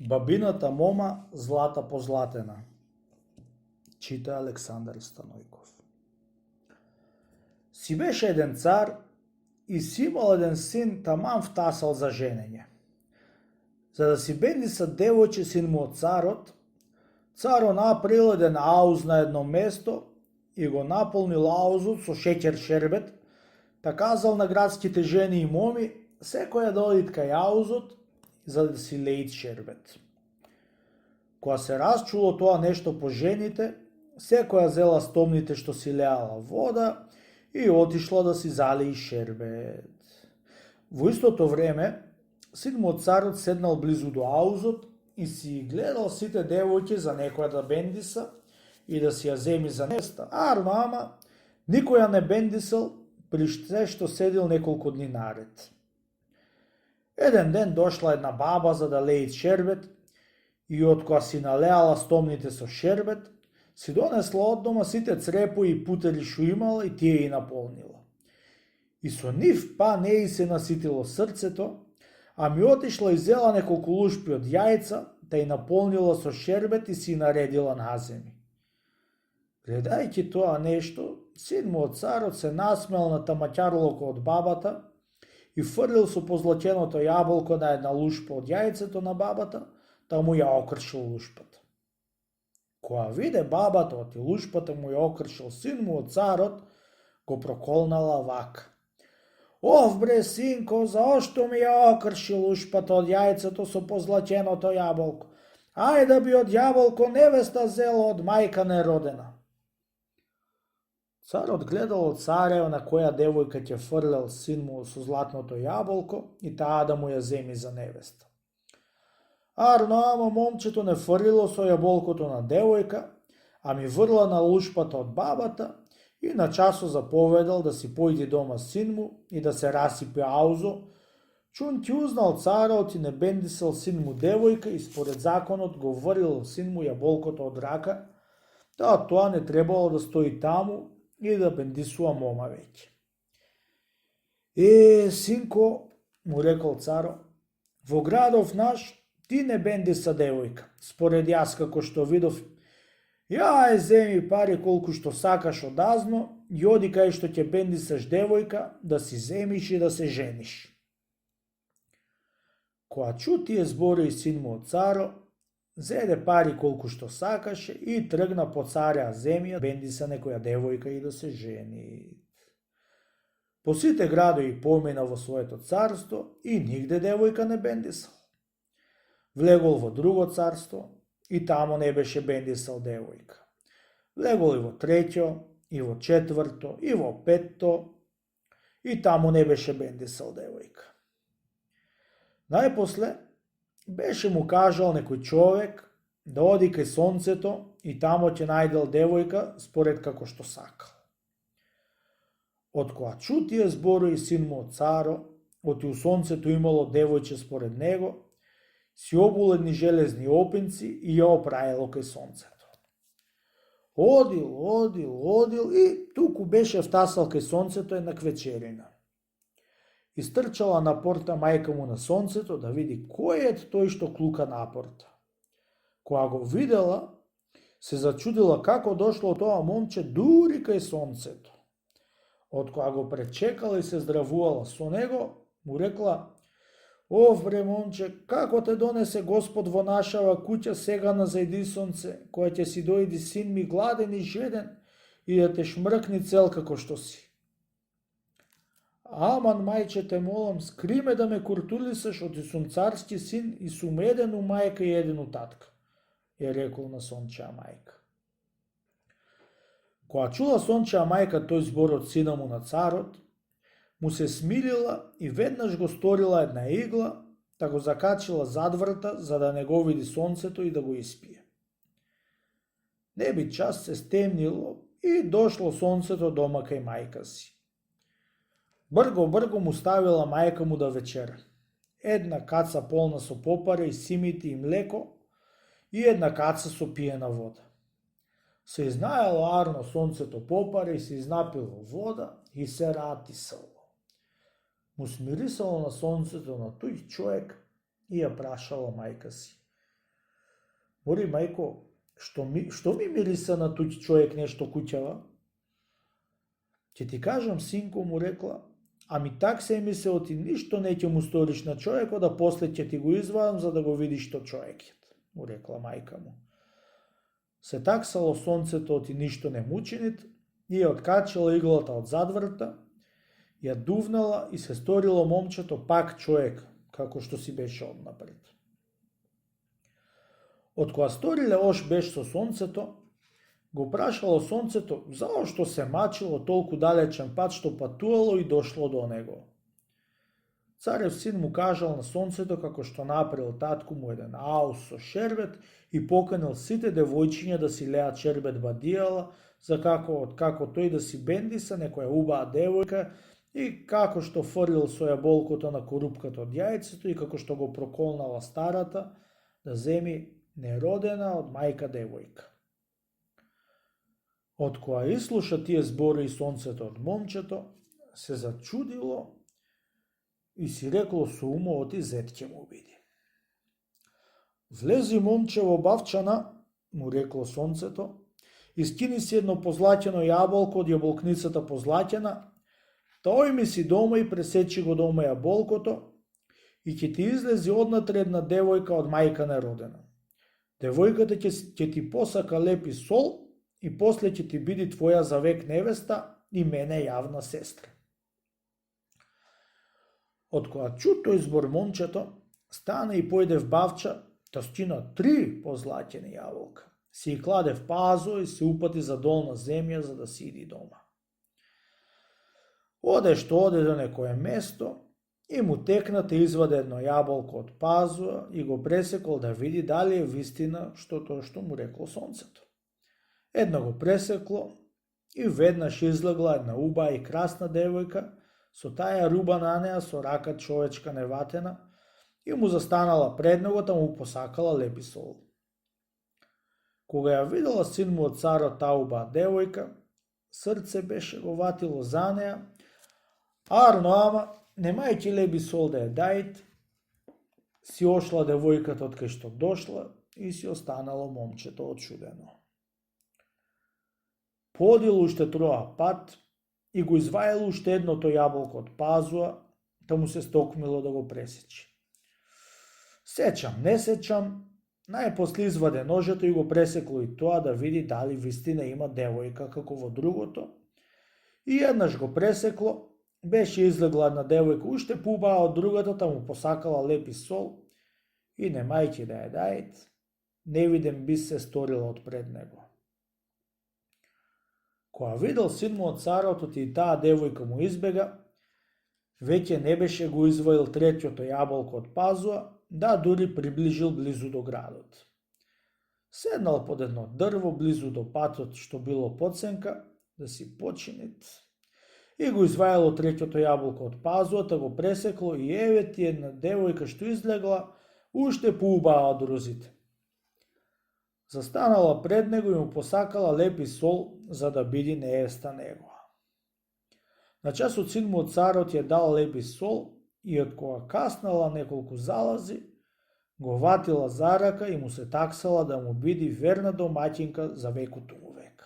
Бабината мома злата позлатена. Чита Александар Станойков. Си беше еден цар и си имал еден син таман втасал за женење. За да си бенди са девојче син му од царо направил еден ауз на едно место и го наполнил аузот со шеќер шербет, та казал на градските жени и моми секоја да одит кај аузот за да си леит шербет. Кога се расчуло тоа нешто по жените, секоја зела стомните што си леала вода и отишла да си залеи шербет. Во истото време, син му од царот седнал близу до аузот и си гледал сите девојки за некоја да бендиса и да си ја земи за невеста. Арно, ама, никоја не бендисал при се што седил неколку дни наред. Еден ден дошла една баба за да леит шербет и од која си налеала стомните со шербет, си донесла од дома сите црепои и путери што имала и тие и наполнила. И со нив па не и се наситило срцето, а ми отишла и зела неколку лушпи од јајца, та и наполнила со шербет и си наредила наземи. Гледајќи тоа нешто, син му од царот се насмел на тамаќарлоко од бабата и фрлил со позлаченото јаболко на една лушпа од јајцето на бабата, та му ја окршил лушпата. Кога виде бабата од лушпата му ја окршил син му од царот, го проколнала вака. Ов бре, синко, заошто ми ја окрши лушпата од јајцето со позлаченото јаболко? Ај да би од јаболко невеста зела од мајка неродена. Царот гледал од царева на која девојка ќе фрлел син му со златното јаболко и таа да му ја земи за невеста. Арно, ама момчето не фрлило со јаболкото на девојка, а ми врла на лушпата од бабата и на часо заповедал да си појди дома син му и да се расипе аузо, чун ти узнал царот и не бендисал син му девојка и според законот го врлил син му јаболкото од рака, да тоа не требало да стои таму и да бендисува мома веќе. Синко, му рекол царо, во градов наш ти не бендиса девојка, според јас како што видов. Ја земи пари колку што сакаш одазно и оди кај што ќе бендисаш девојка, да си земиш и да се жениш. Кога чу тие збори син му од царо, зеде пари колку што сакаше и тргна по царја земја, бендиса некоја девојка и да се жени. По сите градови помина во своето царство и нигде девојка не бендисал. Влегол во друго царство и тамо не беше бендисал девојка. Влегол и во треќо, и во четврто, и во петто, и тамо не беше бендисал девојка. Најпосле беше му кажал некој човек да оди кај сонцето и тамо ќе најдел девојка според како што сакал. Од кога чу тие зборови син му од царо, оти у сонцето имало девојче според него, си обул едни железни опинци и ја оправило кај сонцето. Одил и туку беше втасал кај сонцето една квечерина. Истрчала на порта мајка му на сонцето да види кој е тој што клука на порта. Кога го видела, се зачудила како дошло тоа момче дури кај сонцето. Од кога го пречекала и се здравувала со него, му рекла: Ов бре момче, како те донесе Господ во нашава куќа сега на зајди сонце, која ќе си дојди син ми гладен и жеден и да те шмркни цел како што си. Аман, мајче, те молам, скри ме да ме куртулисаш, оти сум царски син и сум еден у мајка и еден у татка, е рекол на сончеа мајка. Кога чула сончеа мајка тој збор од сина му на царот, му се смилила и веднаш го сторила една игла, та го закачила зад врата, за да не го види сонцето и да го испие. Не би час се стемнило и дошло сонцето дома кај мајка си. Брго му ставила мајка му да вечера. Една каца полна со попаре и симити и млеко и една каца со пиена вода. Се изнаело арно сонцето попаре и се изнапило вода и се ратисало. Му смирисало на сонцето на тој човек и ја прашала мајка си: Mori, majko, što mi mirisa na tu čovjek nešto kućava? Će ti kažem, sinko, mu rekla, a mi tak se mi se ti ništo neće mu storiš na čovjeka, da poslije će ti go izvadam, za da go vidiš što čovjek je, mu rekla majka mu. Se taksalo sonce to ti ništo ne mučinit, i je otkačila iglata od zadvrta, je duvnala i se storilo momčato pak čovjek, kako što si beše odnapred. Od koja storile oš beš so soncето, go prašalo sonceto zašto se mačilo toliko dalečen pad što patualo i došlo do nego. Carev sin mu kažal na soncето kako što napravil tatku mu jedan aus so šerbet i pokanil site devojčinja da si lea šerbet badijala, za kako to i da si bendisa nekoja uba devojka i kako što forlil soja bolkota na korupkato od jajcetu i kako što go prokolnala starata da zemi nerodena od majka devojka. Od koja isluša tije zbore i soncето od momčeto, se začudilo i si reklo sumo oti zetke mu vidi. Vlezi momčevo bavčana, mu reklo sonceto, i skini si jedno pozlatjeno jabolko od jabolknicata pozlatjena, toj mi si doma i preseči go doma jabolkoto i će ti izlezi odnatredna devojka od majka nerodena. Devojkата će ti posaka lepi sol i poslije će ti biti tvoja za vek nevesta i mene javna sestra. Od koja čuto izbor momčeto, stane i pojde v bavča, ta skina 3 pozlatjene jabolka. Si ih klade v pazo i se upati za dolna zemlja za da sidi doma. Ode što ode do nekoje mesto i mu teknate izvade jedno jabolko od pazu i go presekol da vidi da li je vistina što mu reklo sonceto. Jedno go preseklo i vednaš izlegla jedna uba i krasna devojka, so taja ruba na neja so raka čovečka nevatena i mu zastanala pred nego da mu posakala lepi sol. Koga je videla sin mu od cara ta uba devojka, srce beše go vatilo za neja, arno ama, nemaj ti lebi sol da je dajt, si ošla devojkata od kaj što došla i si ostanalo momčeto odčudeno. Podijelo ušte troja pat i go izvajalo ušte jedno to jabolko od pazua, da mu se stokmilo da go presjeći. Sećam, ne sećam, najposli izvade nožeto i go preseklo i to, da vidi da li vistina ima devojka kakovo drugoto. I jednaš go preseklo, beše izlegla jedna devojka ušte puba od drugata, ta mu posakala lepi sol i nemaj ti da je dajt, ne vidim bi se storila odpred nego. Koja videl sin mu od cara, to ti ta devojka mu izbega, već je ne beše go izvojil trećoto jabolko od pazua, da duri približil blizu do gradot. Sednal pod jedno drvo blizu do patot što bilo podsenka, da si počinit, i go izvajalo trećoto jabolko od pazua, ta go preseklo i evet jedna devojka što izlegla, ušte puba odruzit. Zastanala pred nego i mu posakala lepi sol, za da bidi nevesta negova. Na času sin mu od carot je dala lepi sol i od koja kasnala nekoliko zalazi, go vatila zaraka i mu se taksala da mu bidi verna domaćinka za veku tomu veka.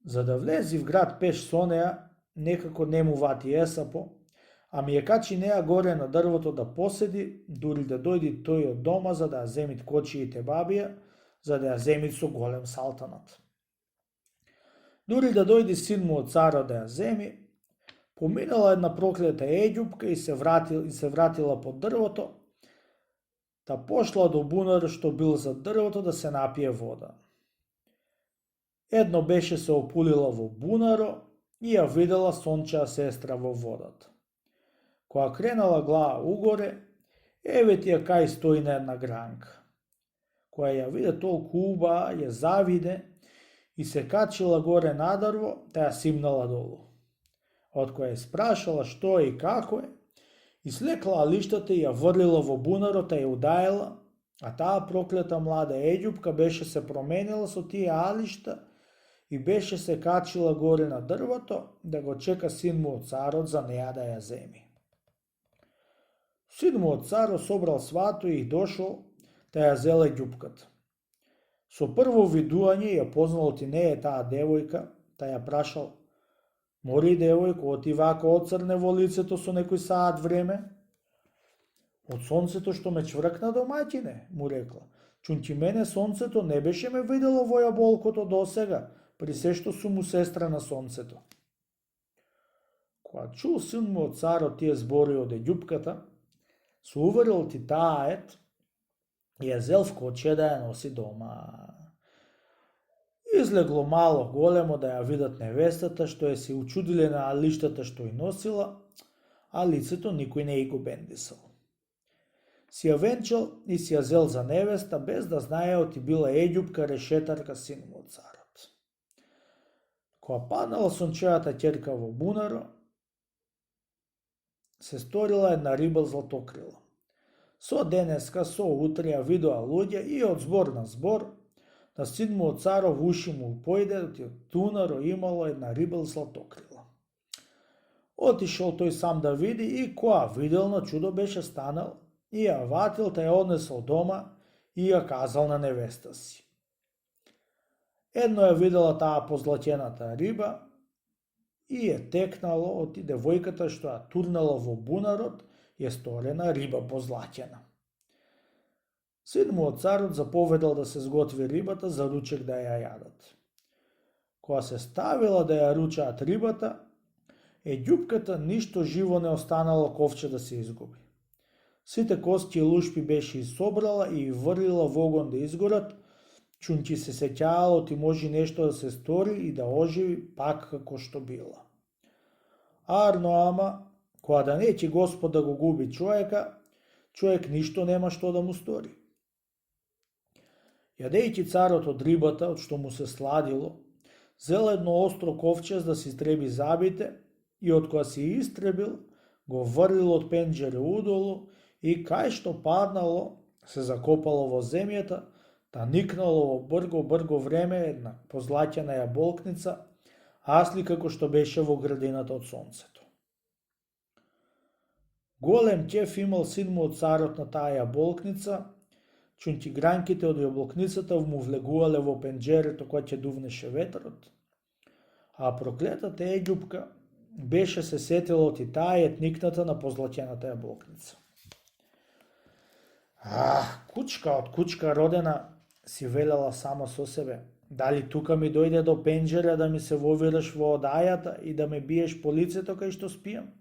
Za da vlezi v grad peš soneja, nekako ne mu vati esapo, a mi je kači neja gore na drvoto da posedi, duri da dojdi toj od doma, za da zemit koči i te babija, za da zemit su golem saltanat. Duri da dojdi sin mu od cara da ja zemi, pominala jedna prokleta Eđupka i se vratila pod drvoto, ta pošla do bunara što bil za drvoto da se napije voda. Jedno beše se opulila vo bunaro i ja videla sonča sestra vo vodat. Koja krenala glava ugore, evet je kaj stoji na jedna granka. Koja ja vide toliko uba je zavide i se kačila gore na drvo, ta ja simnala dolu. Od koja je sprašala što je i kako je, i slekla lištate i ja vrlila vo bunaro, ta je udajala, a ta prokleta mlada Eđupka beše se promenila so tije ališta i beše se kačila gore na drvoto, da go čeka sin mu od carot za neja da ja zemi. Sin mu od caro sobral svatu i došao, да ја зеле ѓупката. Со прво видување ја познал ти не е таа девојка, та ја прашал: "Мори девојко, оти вака оцрне во лицето со некој саат време?" "Од сонцето што ме чвркна домаќине," му рекла. "Чунти мене сонцето не беше ме видело во јаболкото досега, при се што сум му сестра на сонцето." Кога чул син му од царот тие збори од Еѓупката, се уверил ти таа ет и ја зел в кочија да ја носи дома. Излегло мало големо да ја видат невестата, што е се учудиле на лиштата што ја носила, а лицето никој не и го бендисал. Си ја венчал и си ја зел за невеста, без да знае оти била Еѓупка решетарка син му од царот. Кога паднала сончевата ќерка во бунаро, се сторила една риба златокрила. Со денеска, со утре ја видоа луѓе и од збор на збор, да син му од царов уши му појде, од тунаро имало една риба златокрила. Отишол тој сам да види и кога видел, на чудо беше станал и ја ватил, та ја однесол дома и ја казал на невеста си. Едно ја видела таа позлатената риба и е текнало оти девојката што ја турнала во бунарот, е сторена риба позлатена. Син му од царот заповедал да се сготви рибата за ручек да ја јадат. Кога се ставила да ја ручаат рибата, Еѓупката ништо живо не останало ковче да се изгуби. Сите кости и лушпи беше изсобрала и врлила во огон да изгорат, чунки се сеќавало ти може нешто да се стори и да оживи пак како што била. Арно ама, кога да неќи Господ да го губи човека, човек ништо нема што да му стори. Јадејќи царот од рибата, од што му се сладило, зел едно остро ковче да се истреби забите и од која се истребил, го врлил од пенџере удолу и кај што паднало, се закопало во земјата, та никнало во брго време една позлаќена јаболкница, асли како што беше во градината од сонцето. Голем ќеф имал син му од царот на таа јаболкница, чунки гранките од јаболкницата му влегувале во пенџерето кој ќе дувнеше ветрот, а проклетата Еѓупка беше се сетила од и таа етникната на позлатената јаболкница. Кучка од кучка родена, си велела сама со себе, дали тука ми дојде до пенџера да ми се вовираш во одајата и да ме биеш по лицето кај што спијам?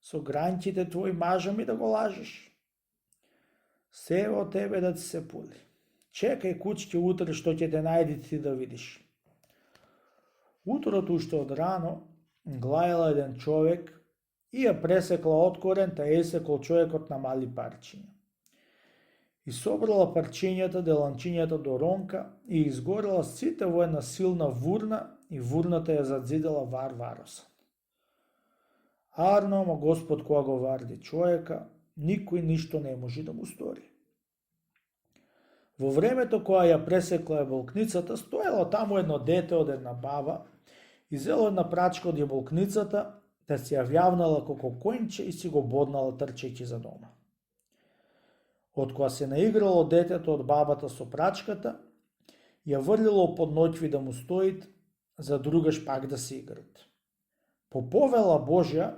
Со гранките твои мажа ми да го лажеш? Се во тебе да ти се пули. Чекај кучки утре што ќе те најди ти да видиш. Утрото уште од рано глајала еден човек и ја пресекла од корен, та есекол човекот на мали парчиња. И собрала парчињата, деланчињата до ронка и изгорела сите во една силна вурна и вурната ја задзидела вар-варосан. Арно, ама Господ кога го варди човека, никој ништо не може да му стори. Во времето кога ја пресекла јаболкницата, стоело таму едно дете од една баба и зело една прачка од јаболкницата, да се ја вјавнала како коњче и си го боднала трчејќи за дома. Од кога се наиграло детето од бабата со прачката, ја врлило под ноќви да му стоит, за другаш пак да се играт. По повела Божја,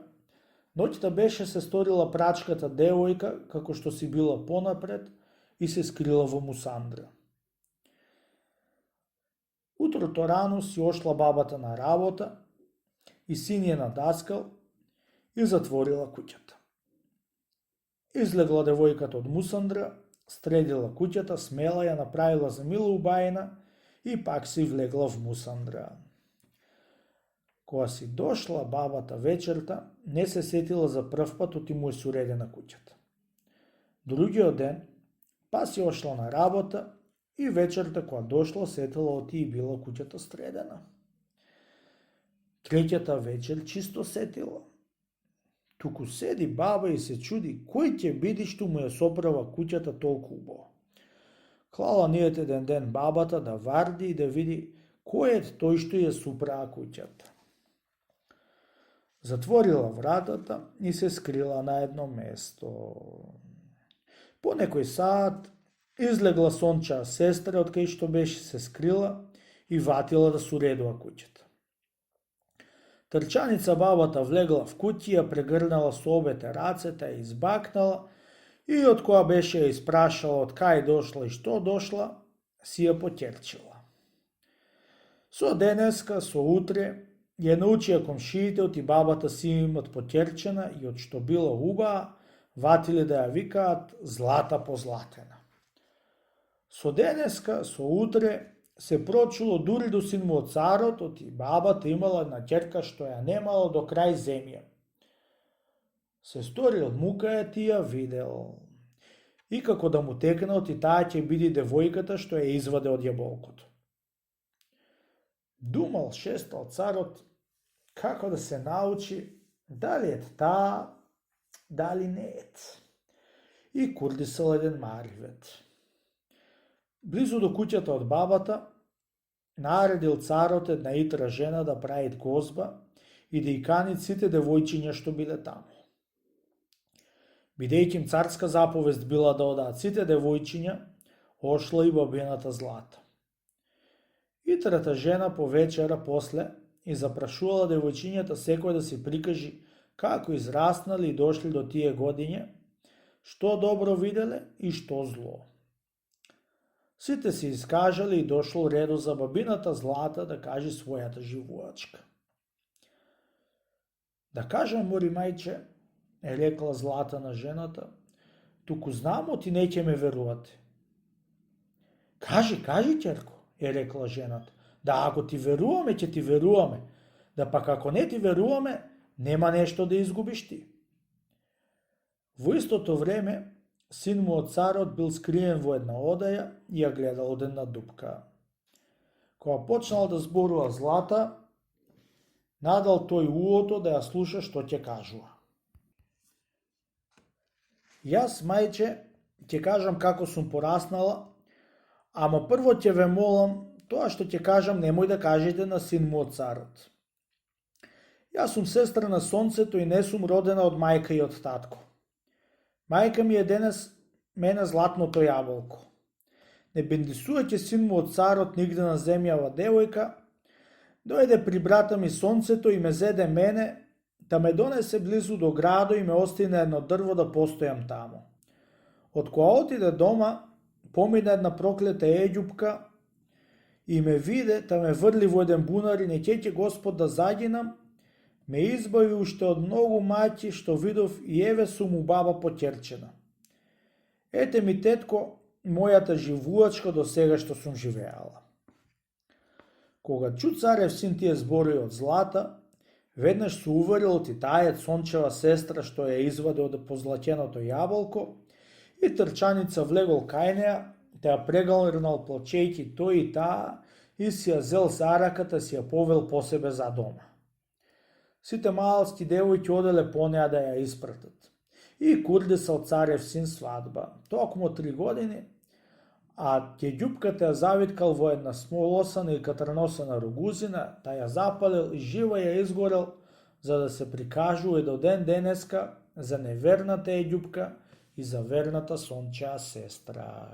ноќта беше се сторила прачката девојка, како што си била понапред, и се скрила во мусандра. Утрото рано си ошла бабата на работа и син ја надаскал и затворила куќата. Излегла девојката од мусандра, стредила куќата, смела ја направила за мила убајна и пак си влегла в мусандра. Кога си дошла бабата вечерта, не се сетила за прв пат оти му е суредена куќата. Другиот ден, па си ошла на работа и вечерта кога дошла сетила оти и била куќата средена. Третјата вечер чисто сетила. Туку седи баба и се чуди кој ќе биде што му ја соправа куќата толку убаво. Клала нијат еден ден бабата да варди и да види кој е тој што ја супраа куќата. Затворила вратата и се скрила на едно место. По некој саат Излегла сончева сестра од кај што беше се скрила и ватила да се уредува куќата. Трчаница бабата влегла в куќи, ја прегрнала со обете рацете, ја избакнала и од која беше ја испрашала од кај дошла и што дошла, си ја потерчила. Со денеска, со утре, ја научија комшиите од и бабата си имат потерчена и од што била убава, ватиле да ја викаат злата позлатена. Со денеска, со утре, се прочуло дури до син му од царот, од и бабата имала една ќерка што ја немала до крај земја. Се сторил мука ја ти ја видел. И како да му текнал ти таа ќе биде девојката што ја изваде од јаболкото. Думал, шестал царот како да се научи дали ет таа, дали не ет. И курдисал еден маривет. Близу до куќата од бабата, наредил царот една итра жена да прави гозба и да и кани сите девојчиња што биле таму. Бидејќи им царска заповест била да одаат сите девојчиња, ошла и бабината Злата. Итрата жена по вечера после и запрашувала девојчињата секој да си прикажи како израснали и дошли до тие годиња, што добро виделе и што зло. Сите се искажали и дошло редо за бабината Злата да каже својата живуачка. Да кажам, мори мајче, е рекла Злата на жената, туку знамо ти не ќе ме верувате. Кажи, ќерко, е рекла жената, да ако ти веруваме, ќе ти веруваме, да пак ако не ти веруваме, нема нешто да изгубиш ти. Во истото време, син му од царот бил скриен во една одаја и ја гледал од една дупка. Кога почнал да зборува Злата, надал тој уото да ја слуша што ќе кажува. Јас, мајче, ќе кажам како сум пораснала, ама прво ќе ве молам, тоа што ќе кажам немој да кажете на син му од царот. Јас сум сестра на сонцето и не сум родена од мајка и од татко. Мајка ми е денес мене златното јаболко. Не бендисувајќи син му од царот нигде на земјава девојка, дојде при брата ми сонцето и ме зеде мене, да ме донесе близу до градо и ме остави на едно дрво да постојам таму. Од која отиде дома, помина една проклета Еѓупка и ме виде, та ме врли во еден бунар и не ќе Господ да загинам, ме избави уште од многу маќи што видов и еве сум у баба поќерчена. Ете ми, тетко, мојата живуачка до сега што сум живеала. Кога чу царев син тие зборови од Злата, веднаш се уверил од тајат сончева сестра што ја изваде од позлатеното јаболко и трчаница влегол кај неја, те ја прегалнал плачејќи тој и таа и си ја зел за раката, си ја повел по себе за дома. Сите малски девојки оделе по неја да ја испратат. И курдисал царев син свадба, токму 3 години, а ќеѓупката ја завиткал во една смолосана и катрносана ругузина, та ја запалил и жива ја изгорел, за да се прикажува и до ден денеска за неверната Еѓупка и за верната сончева сестра.